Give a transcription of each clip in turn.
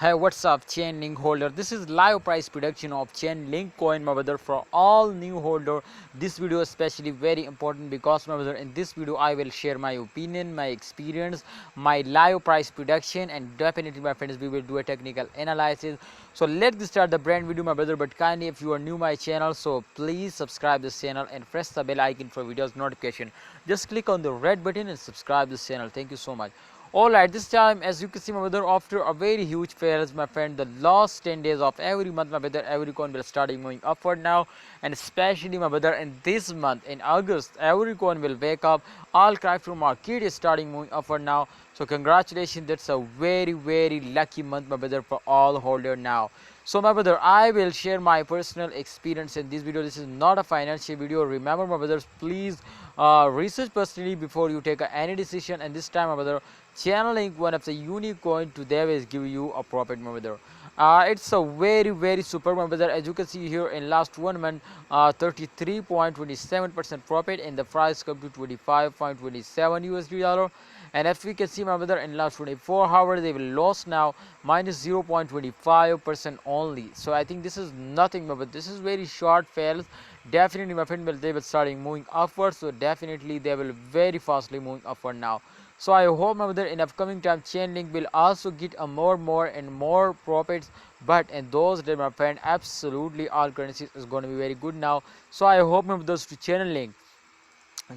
Hey, what's up, Chainlink holder? This is live price prediction of Chainlink coin, my brother, for all new holder. This video is especially very important because, my brother, in this video I will share my opinion, my experience, my live price prediction, and definitely, my friends, we will do a technical analysis. So let's start the brand video, my brother. But kindly, if you are new my channel, so please subscribe this channel and press the bell icon for videos notification. Just click on the red button and subscribe this channel. Thank you so much. Alright, this time, as you can see, my brother, after a very huge fails, my friend, the last 10 days of every month, my brother, every coin will start moving upward now, and especially, my brother, in this month, in August, every coin will wake up. All crypto market is starting moving upward now. So congratulations, that's a very lucky month, my brother, for all holder now. So my brother, I will share my personal experience in this video. This is not a financial video. Remember, my brothers, please research personally before you take any decision. And this time, my brother, Chainlink, one of the unique coin today, will give you a profit, my brother. It's a very super, my brother. As you can see here, in last 1 month, 33.27% profit, and the price come to 25.27 USD dollar. And as we can see, my brother, in last 24 hours they will lost now minus 0.25% only. So I think this is nothing, but this is very short fails. Definitely, my friend, they will starting moving upward. So definitely they will very fastly moving upward now. So I hope, my brother, in upcoming time Chainlink will also get a more and more profits. But in those days, my friend, absolutely all currencies is going to be very good now. So I hope, my brothers, to Chainlink.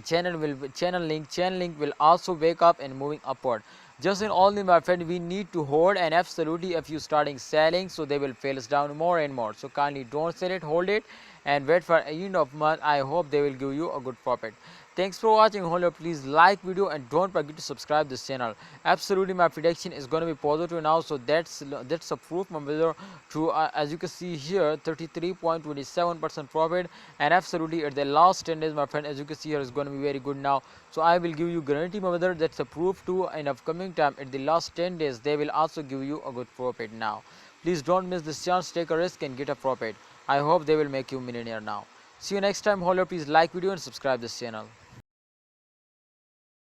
Chainlink will also wake up and moving upward. Just in only, my friend, we need to hold, and absolutely if you starting selling, so they will fail us down more and more. So kindly don't sell it, hold it, and wait for end of month. I hope they will give you a good profit. Thanks for watching, holder. Please like video and don't forget to subscribe this channel. Absolutely, my prediction is going to be positive now. So that's a proof, my brother. To as you can see here, 33.27% profit, and absolutely at the last 10 days, my friend, as you can see here, is going to be very good now. So I will give you guarantee, my brother, that's a proof too. In upcoming time, at the last 10 days, they will also give you a good profit now. Please don't miss this chance. Take a risk and get a profit. I hope they will make you millionaire now. See you next time, holder. Please like video and subscribe this channel.